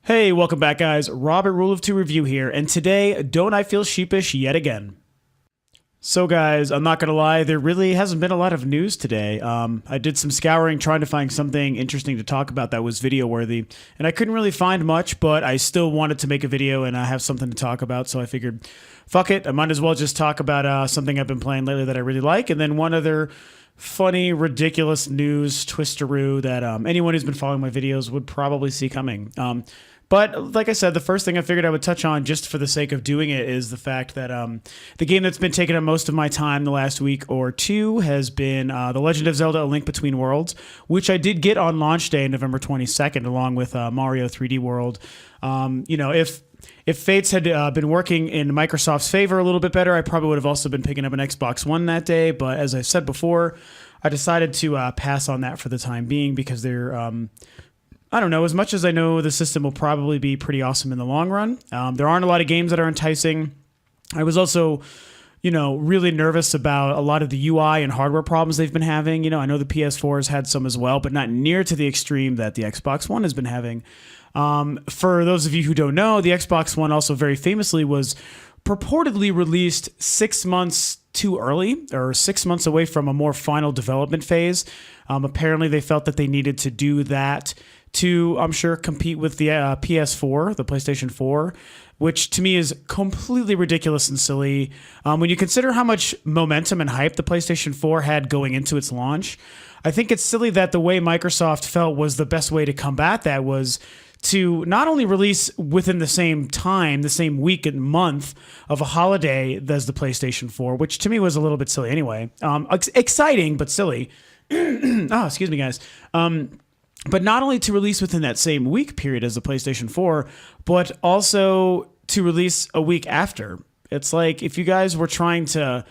Hey, welcome back, guys. Robert Rule of Two Review here, and today, don't I feel sheepish yet again? So, guys, I'm not gonna lie, there really hasn't been a lot of news today. I did some scouring trying to find something interesting to talk about that was video worthy, and I couldn't really find much, but I still wanted to make a video and I have something to talk about, so I figured, fuck it, I might as well just talk about something I've been playing lately that I really like, and then one other funny, ridiculous news twisteroo that anyone who's been following my videos would probably see coming. But like I said, the first thing I figured I would touch on just for the sake of doing it is the fact that the game that's been taking up most of my time the last week or two has been The Legend of Zelda: A Link Between Worlds, which I did get on launch day, November 22nd, along with Mario 3D World. If Fates had been working in Microsoft's favor a little bit better, I probably would have also been picking up an Xbox One that day. But as I said before, I decided to pass on that for the time being because they're... I don't know, as much as I know the system will probably be pretty awesome in the long run, there aren't a lot of games that are enticing. I was also, really nervous about a lot of the UI and hardware problems they've been having. I know the PS4 has had some as well, but not near to the extreme that the Xbox One has been having. For those of you who don't know, the Xbox One also very famously was purportedly released 6 months too early, or 6 months away from a more final development phase. Apparently, they felt that they needed to do that to, I'm sure, compete with the PS4, the PlayStation 4, which to me is completely ridiculous and silly. When you consider how much momentum and hype the PlayStation 4 had going into its launch, I think it's silly that the way Microsoft felt was the best way to combat that was to not only release within the same time, the same week and month of a holiday as the PlayStation 4, which to me was a little bit silly anyway. Exciting, but silly. Excuse me, guys. But not only to release within that same week period as the PlayStation 4, but also to release a week after. It's like if you guys were trying to,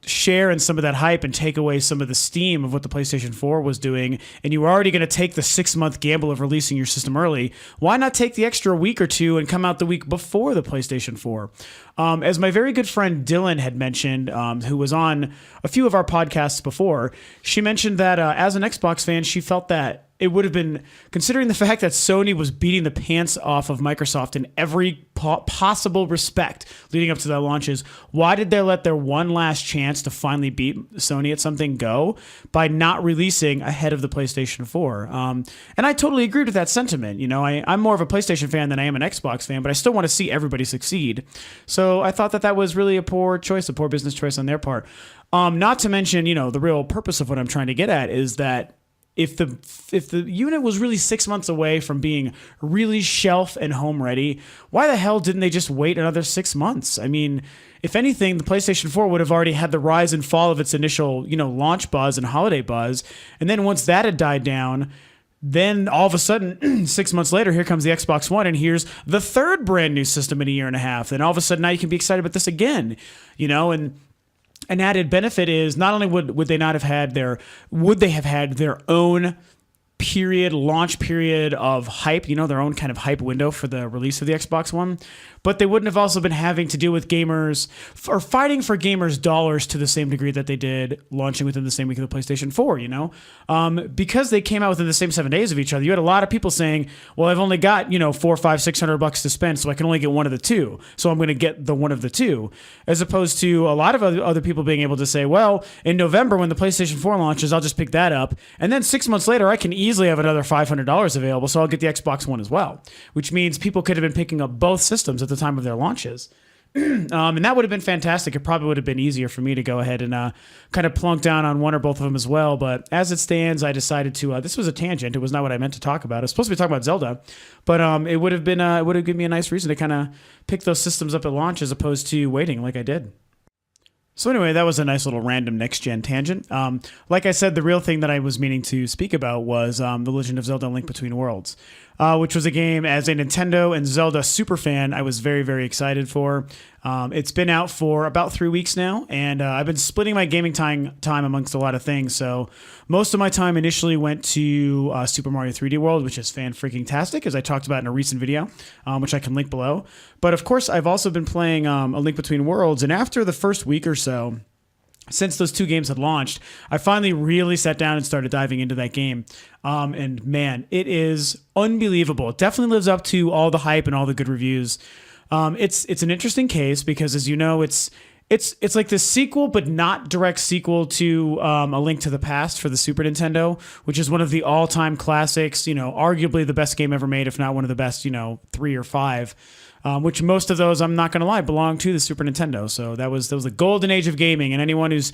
share in some of that hype and take away some of the steam of what the PlayStation 4 was doing, and you were already going to take the 6-month gamble of releasing your system early, why not take the extra week or two and come out the week before the PlayStation 4? As my very good friend Dylan had mentioned, who was on a few of our podcasts before, she mentioned that as an Xbox fan, she felt that it would have been, considering the fact that Sony was beating the pants off of Microsoft in every possible respect leading up to their launches, why did they let their one last chance to finally beat Sony at something go by not releasing ahead of the PlayStation 4? And I totally agreed with that sentiment. I'm more of a PlayStation fan than I am an Xbox fan, but I still want to see everybody succeed. So I thought that was really a poor choice, a poor business choice on their part. Not to mention, the real purpose of what I'm trying to get at is that if the unit was really 6 months away from being really shelf and home ready, why the hell didn't they just wait another 6 months? I mean, if anything, the PlayStation 4 would have already had the rise and fall of its initial, launch buzz and holiday buzz. And then once that had died down, then all of a sudden, 6 months later, here comes the Xbox One, and here's the third brand new system in a year and a half. Then all of a sudden, now you can be excited about this again, and an added benefit is not only would they have had their own launch period of hype, their own kind of hype window for the release of the Xbox One, but they wouldn't have also been having to deal with gamers or fighting for gamers' dollars to the same degree that they did launching within the same week of the PlayStation 4, because they came out within the same 7 days of each other. You had a lot of people saying, well, I've only got, $400, $500, $600 to spend, so I can only get one of the two. So I'm going to get the one of the two, as opposed to a lot of other people being able to say, well, in November when the PlayStation 4 launches, I'll just pick that up. And then 6 months later, I can easily have another $500 available, so I'll get the Xbox One as well, which means people could have been picking up both systems at the time of their launches. And that would have been fantastic. It probably would have been easier for me to go ahead and kind of plunk down on one or both of them as well. But as it stands, I decided to, this was a tangent. It was not what I meant to talk about. I was supposed to be talking about Zelda, but it would have given me a nice reason to kind of pick those systems up at launch as opposed to waiting like I did. So anyway, that was a nice little random next-gen tangent. Like I said, the real thing that I was meaning to speak about was The Legend of Zelda: A Link Between Worlds, which was a game as a Nintendo and Zelda super fan I was very, very excited for. It's been out for about 3 weeks now, and I've been splitting my gaming time amongst a lot of things. So most of my time initially went to Super Mario 3D World, which is fan-freaking-tastic, as I talked about in a recent video, which I can link below. But of course, I've also been playing A Link Between Worlds, and after the first week or so, since those two games had launched, I finally really sat down and started diving into that game. And man, it is unbelievable. It definitely lives up to all the hype and all the good reviews. It's an interesting case because, as you know, it's like the sequel, but not direct sequel to A Link to the Past for the Super Nintendo, which is one of the all-time classics. Arguably the best game ever made, if not one of the best. 3 or 5. Which most of those, I'm not going to lie, belong to the Super Nintendo. So that was the golden age of gaming, and anyone who's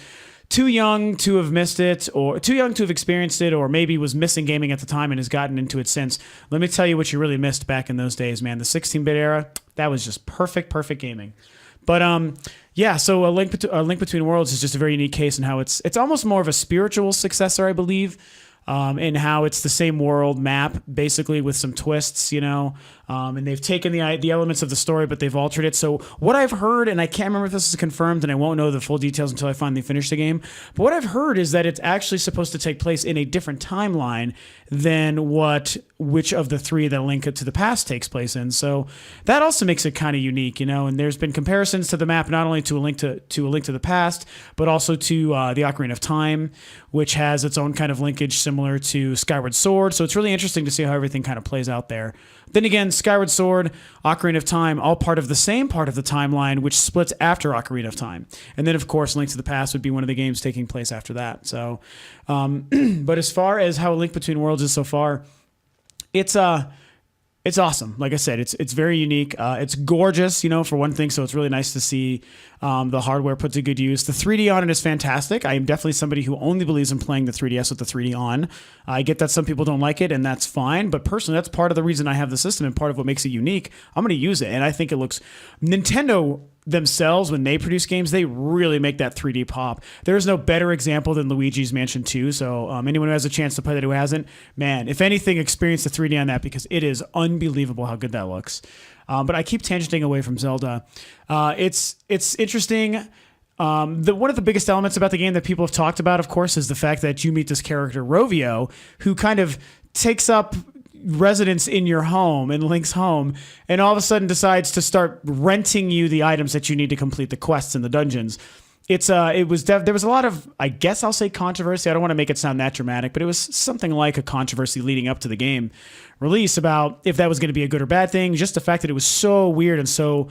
too young to have missed it, or too young to have experienced it, or maybe was missing gaming at the time and has gotten into it since, let me tell you what you really missed back in those days, man. The 16-bit era, that was just perfect gaming. But yeah, so A Link Between Worlds is just a very unique case in how it's almost more of a spiritual successor, I believe. In how it's the same world map, basically with some twists, and they've taken the elements of the story, but they've altered it. So what I've heard, and I can't remember if this is confirmed, and I won't know the full details until I finally finish the game, but what I've heard is that it's actually supposed to take place in a different timeline than which of the 3 that A Link to the Past takes place in. So that also makes it kind of unique, and there's been comparisons to the map, not only to A Link to the Past, but also to the Ocarina of Time, which has its own kind of linkage similar to Skyward Sword. So it's really interesting to see how everything kind of plays out there. Then again, Skyward Sword, Ocarina of Time, all part of the same part of the timeline, which splits after Ocarina of Time. And then, of course, Link to the Past would be one of the games taking place after that. So, but as far as how A Link Between Worlds is so far, it's awesome. Like I said, it's very unique. It's gorgeous, for one thing. So it's really nice to see the hardware put to good use. The 3D on it is fantastic. I am definitely somebody who only believes in playing the 3DS with the 3D on. I get that some people don't like it, and that's fine. But personally, that's part of the reason I have the system and part of what makes it unique. I'm going to use it, and I think it looks... Nintendo themselves, when they produce games, they really make that 3D pop. There's no better example than Luigi's Mansion 2. So anyone who has a chance to play that who hasn't, man, if anything, experience the 3D on that because it is unbelievable how good that looks. But I keep tangenting away from Zelda. It's interesting. One of the biggest elements about the game that people have talked about, of course, is the fact that you meet this character, Rovio, who kind of takes up residence in your home, in Link's home, and all of a sudden decides to start renting you the items that you need to complete the quests in the dungeons. There was a lot of, I guess I'll say, controversy. I don't want to make it sound that dramatic, but it was something like a controversy leading up to the game release about if that was going to be a good or bad thing. Just the fact that it was so weird and so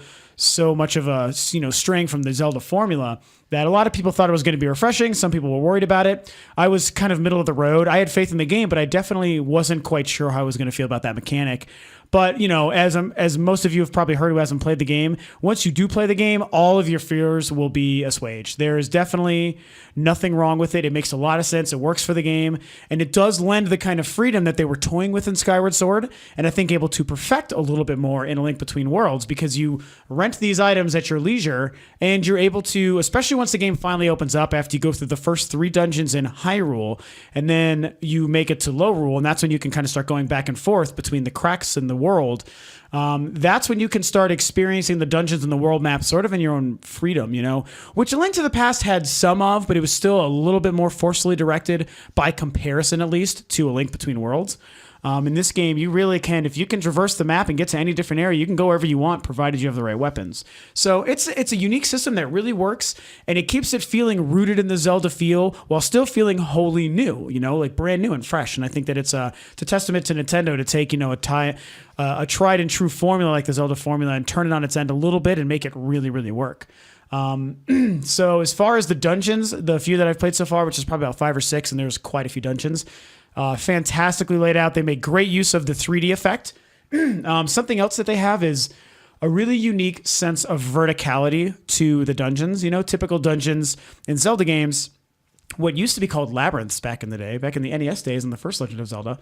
much of a straying from the Zelda formula that a lot of people thought it was going to be refreshing. Some people were worried about it. I was kind of middle of the road. I had faith in the game, but I definitely wasn't quite sure how I was going to feel about that mechanic. But, as most of you have probably heard who hasn't played the game, once you do play the game, all of your fears will be assuaged. There is definitely nothing wrong with it. It makes a lot of sense. It works for the game. And it does lend the kind of freedom that they were toying with in Skyward Sword, and I think able to perfect a little bit more in A Link Between Worlds, because you rent these items at your leisure, and you're able to, especially once the game finally opens up after you go through the first 3 dungeons in Hyrule, and then you make it to Lorule, and that's when you can kind of start going back and forth between the cracks in the world. That's when you can start experiencing the dungeons and the world map sort of in your own freedom, which A Link to the Past had some of, but it was still a little bit more forcefully directed by comparison, at least, to A Link Between Worlds. In this game, you really can, if you can traverse the map and get to any different area, you can go wherever you want, provided you have the right weapons. So it's a unique system that really works, and it keeps it feeling rooted in the Zelda feel while still feeling wholly new, like brand new and fresh. And I think that it's a testament to Nintendo to take, a tried and true formula like the Zelda formula and turn it on its end a little bit and make it really, really work. So as far as the dungeons, the few that I've played so far, which is probably about 5 or 6, and there's quite a few dungeons, fantastically laid out. They make great use of the 3D effect. Something else that they have is a really unique sense of verticality to the dungeons. Typical dungeons in Zelda games, what used to be called labyrinths back in the day, back in the NES days in the first Legend of Zelda.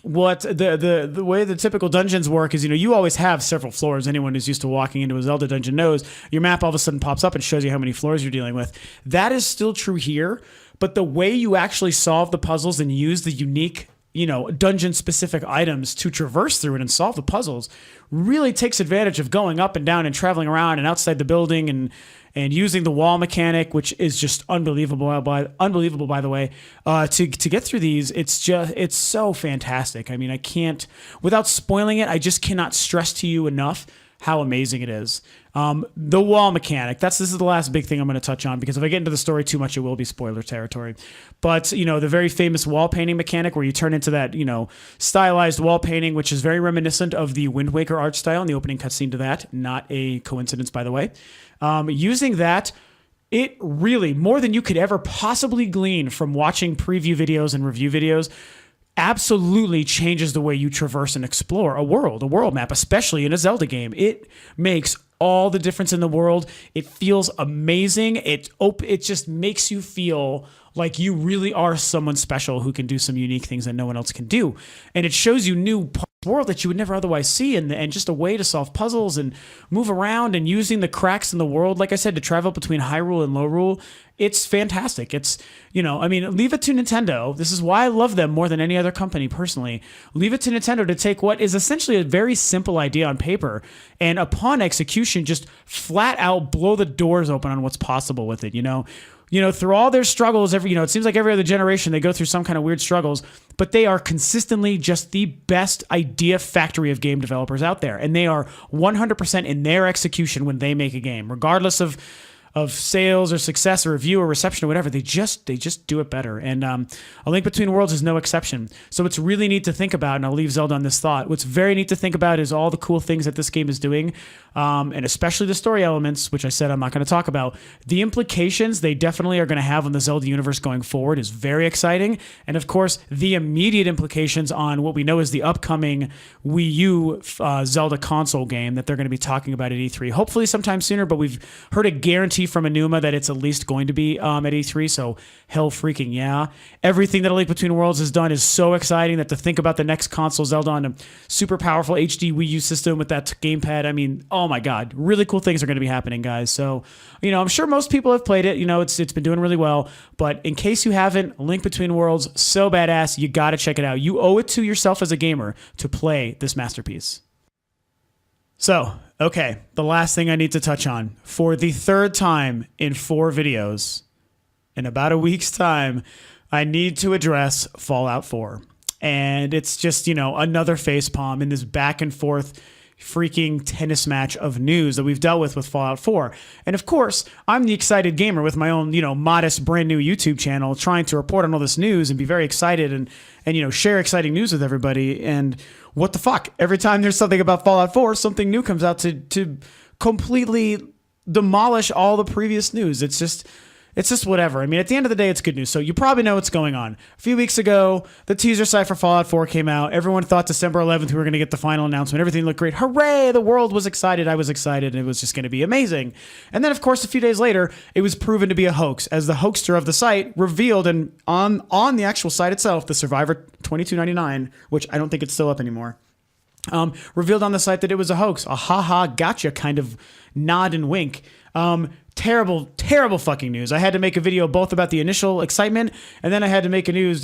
What the way the typical dungeons work is, you always have several floors. Anyone who's used to walking into a Zelda dungeon knows your map all of a sudden pops up and shows you how many floors you're dealing with. That is still true here, but the way you actually solve the puzzles and use the unique, dungeon-specific items to traverse through it and solve the puzzles really takes advantage of going up and down and traveling around and outside the building and using the wall mechanic, which is just unbelievable. By the way, to get through these, it's so fantastic. I mean, I can't, without spoiling it, I just cannot stress to you enough how amazing it is. The wall mechanic, this is the last big thing I'm going to touch on, because if I get into the story too much, it will be spoiler territory. But, the very famous wall painting mechanic where you turn into that, stylized wall painting, which is very reminiscent of the Wind Waker art style in the opening cutscene to that. Not a coincidence, by the way. Using that, it really, more than you could ever possibly glean from watching preview videos and review videos, absolutely changes the way you traverse and explore a world map, especially in a Zelda game. It makes all the difference in the world. It feels amazing. It just makes you feel like you really are someone special who can do some unique things that no one else can do. And it shows you new parts of the world that you would never otherwise see, and just a way to solve puzzles and move around, and using the cracks in the world, like I said, to travel between Hyrule and Lorule. It's fantastic. It's, leave it to Nintendo. This is why I love them more than any other company personally. Leave it to Nintendo to take what is essentially a very simple idea on paper, and upon execution, just flat out blow the doors open on what's possible with it, through all their struggles, it seems like every other generation they go through some kind of weird struggles, but they are consistently just the best idea factory of game developers out there. And they are 100% in their execution when they make a game, regardless of sales or success or review or reception or whatever. They just do it better. And A Link Between Worlds is no exception. So what's really neat to think about, and I'll leave Zelda on this thought, what's very neat to think about is all the cool things that this game is doing, and especially the story elements, which I said I'm not going to talk about. The implications they definitely are going to have on the Zelda universe going forward is very exciting. And of course, the immediate implications on what we know is the upcoming Wii U Zelda console game that they're going to be talking about at E3. Hopefully sometime sooner, but we've heard a guarantee from Enuma that it's at least going to be at E3, so hell freaking yeah. Everything that A Link Between Worlds has done is so exciting that to think about the next console Zelda on a super powerful HD Wii U system with that gamepad, oh my god, really cool things are going to be happening, guys. So, I'm sure most people have played it, it's been doing really well, but in case you haven't, A Link Between Worlds, so badass, you got to check it out. You owe it to yourself as a gamer to play this masterpiece. So, okay, the last thing I need to touch on. For the third time in 4 videos, in about a week's time, I need to address Fallout 4. And it's just, another facepalm in this back and forth freaking tennis match of news that we've dealt with Fallout 4. And of course, I'm the excited gamer with my own, modest brand new YouTube channel, trying to report on all this news and be very excited and share exciting news with everybody. And what the fuck? Every time there's something about Fallout 4, something new comes out to completely demolish all the previous news. It's just whatever. At the end of the day, it's good news. So you probably know what's going on. A few weeks ago, the teaser site for Fallout 4 came out. Everyone thought December 11th we were going to get the final announcement. Everything looked great. Hooray! The world was excited. I was excited. And it was just going to be amazing. And then, of course, a few days later, it was proven to be a hoax, as the hoaxer of the site revealed, and on the actual site itself, the Survivor 2299, which I don't think it's still up anymore, revealed on the site that it was a hoax, a ha-ha gotcha kind of nod and wink. Terrible, terrible fucking news. I had to make a video both about the initial excitement, and then I had to make a news,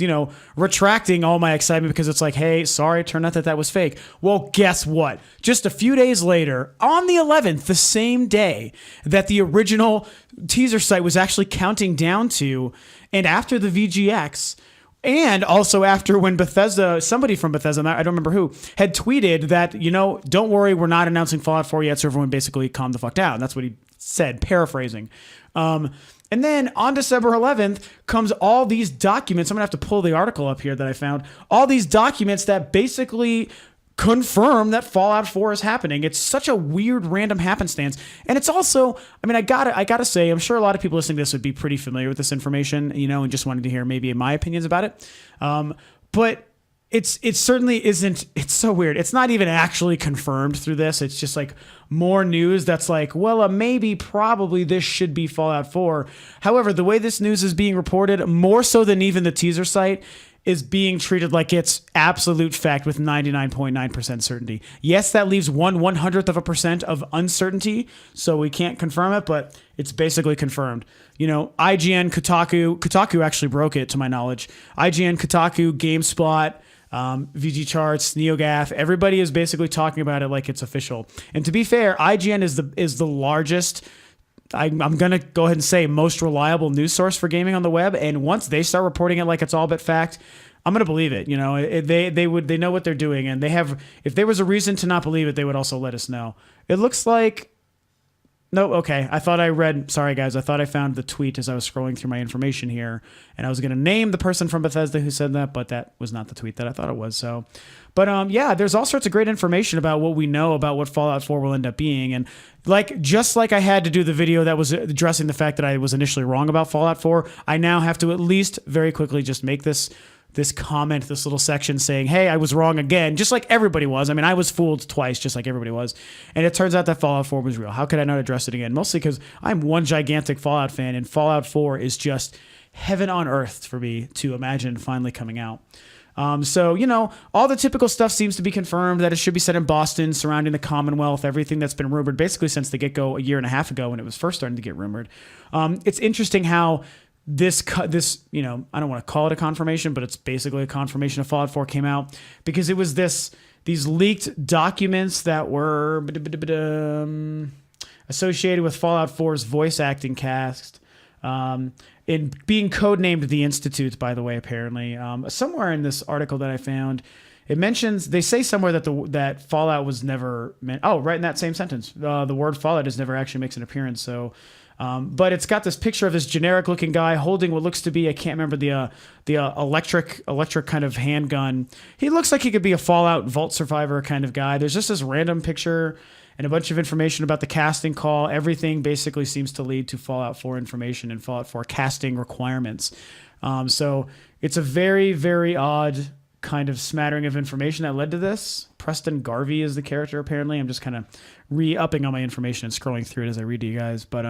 retracting all my excitement because it's like, hey, sorry, it turned out that was fake. Well, guess what? Just a few days later, on the 11th, the same day that the original teaser site was actually counting down to, and after the VGX, and also after when Bethesda, somebody from Bethesda, I don't remember who, had tweeted that, don't worry, we're not announcing Fallout 4 yet, so everyone basically calmed the fuck down. That's what he said, paraphrasing. And then on December 11th comes all these documents. I'm going to have to pull the article up here that I found. All these documents that basically confirm that Fallout 4 is happening. It's such a weird random happenstance. And it's also, I gotta say, I'm sure a lot of people listening to this would be pretty familiar with this information, and just wanted to hear maybe my opinions about it. But it certainly isn't. It's so weird. It's not even actually confirmed through this. It's just like more news that's like, well, maybe, probably this should be Fallout 4. However, the way this news is being reported, more so than even the teaser site, is being treated like it's absolute fact with 99.9% certainty. Yes, that leaves 1/100% of uncertainty, so we can't confirm it, but it's basically confirmed. IGN, Kotaku actually broke it to my knowledge. IGN, Kotaku, GameSpot, VG Charts, NeoGAF, everybody is basically talking about it like it's official. And to be fair, IGN is the largest, I'm going to go ahead and say, most reliable news source for gaming on the web. And once they start reporting it like it's all but fact, I'm gonna believe it. You know, they know what they're doing, and they have. If there was a reason to not believe it, they would also let us know. It looks like. No, okay. I thought I read. Sorry, guys. I thought I found the tweet as I was scrolling through my information here, and I was gonna name the person from Bethesda who said that, but that was not the tweet that I thought it was. So, but yeah, there's all sorts of great information about what we know about what Fallout 4 will end up being, and just like I had to do the video that was addressing the fact that I was initially wrong about Fallout 4, I now have to at least very quickly just make this comment, this little section saying, hey, I was wrong again, just like everybody was. I mean, I was fooled twice, just like everybody was. And it turns out that Fallout 4 was real. How could I not address it again? Mostly because I'm one gigantic Fallout fan, and Fallout 4 is just heaven on earth for me to imagine finally coming out. So, you know, all the typical stuff seems to be confirmed, that it should be set in Boston, surrounding the Commonwealth, everything that's been rumored basically since the get-go a year and a half ago when it was first starting to get rumored. It's interesting how this, you know, I don't want to call it a confirmation, but it's basically a confirmation of Fallout 4 came out, because it was these leaked documents that were associated with Fallout 4's voice acting cast, in being codenamed the Institute, by the way, apparently. Somewhere in this article that I found, it mentions, they say somewhere that that Fallout was never meant. Oh, right in that same sentence, the word Fallout is never actually makes an appearance. So, but it's got this picture of this generic looking guy holding what looks to be, I can't remember the electric kind of handgun. He looks like he could be a Fallout Vault survivor kind of guy. There's just this random picture and a bunch of information about the casting call. Everything basically seems to lead to Fallout 4 information and Fallout 4 casting requirements. So it's a very, very odd kind of smattering of information that led to this. Preston Garvey is the character, apparently. I'm just kind of re-upping on my information and scrolling through it as I read to you guys. But,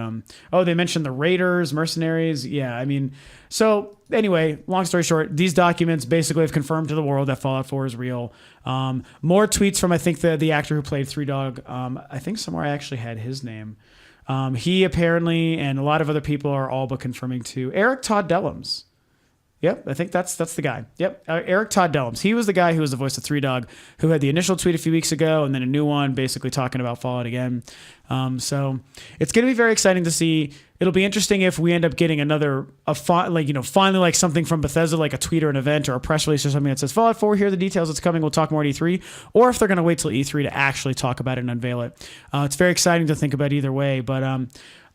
they mentioned the Raiders, mercenaries. Yeah, I mean, so anyway, long story short, these documents basically have confirmed to the world that Fallout 4 is real. More tweets from, I think, the actor who played Three Dog. I think somewhere I actually had his name. He apparently, and a lot of other people are all but confirming too. Eric Todd Dellums. Yep, I think that's the guy. Yep, Eric Todd Dellums. He was the guy who was the voice of Three Dog, who had the initial tweet a few weeks ago, and then a new one basically talking about Fallout again. So it's going to be very exciting to see. It'll be interesting if we end up getting finally like something from Bethesda, like a tweet or an event or a press release or something that says Fallout 4, here are the details, it's coming, we'll talk more at E3, or if they're going to wait till E3 to actually talk about it and unveil it. It's very exciting to think about either way, but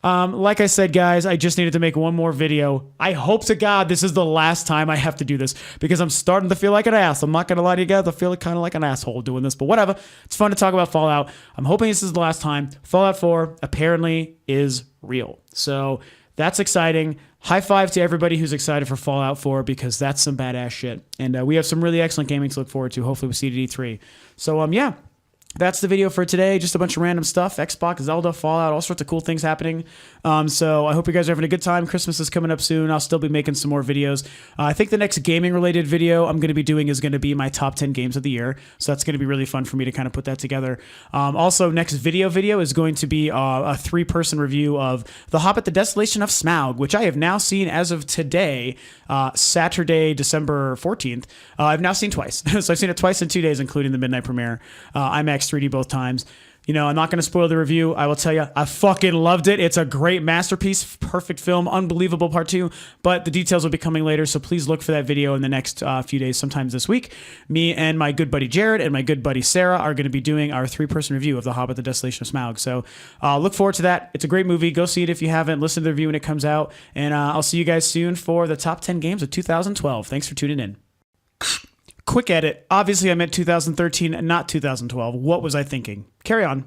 like I said, guys, I just needed to make one more video. I hope to God this is the last time I have to do this, because I'm starting to feel like an ass. I'm not going to lie to you guys. I feel kind of like an asshole doing this, but whatever. It's fun to talk about Fallout. I'm hoping this is the last time. Fallout 4 apparently is real. So that's exciting. High five to everybody who's excited for Fallout 4, because that's some badass shit. And we have some really excellent gaming to look forward to. Hopefully we see it at E3. So, yeah. That's the video for today. Just a bunch of random stuff. Xbox, Zelda, Fallout, all sorts of cool things happening. So I hope you guys are having a good time. Christmas is coming up soon. I'll still be making some more videos. I think the next gaming-related video I'm going to be doing is going to be my top 10 games of the year. So that's going to be really fun for me to kind of put that together. Also, next video is going to be a three-person review of The Hobbit, The Desolation of Smaug, which I have now seen as of today, Saturday, December 14th. I've now seen twice. So I've seen it twice in 2 days, including the midnight premiere. IMAX 3D both times. You know, I'm not going to spoil the review. I will tell you, I fucking loved it. It's a great masterpiece, perfect film, unbelievable part 2, but the details will be coming later, so please look for that video in the next few days, sometimes this week. Me and my good buddy Jared and my good buddy Sarah are going to be doing our three-person review of The Hobbit, The Desolation of Smaug, so look forward to that. It's a great movie. Go see it if you haven't. Listen to the review when it comes out, and I'll see you guys soon for the top 10 games of 2012. Thanks for tuning in. Quick edit. Obviously, I meant 2013 and not 2012. What was I thinking? Carry on.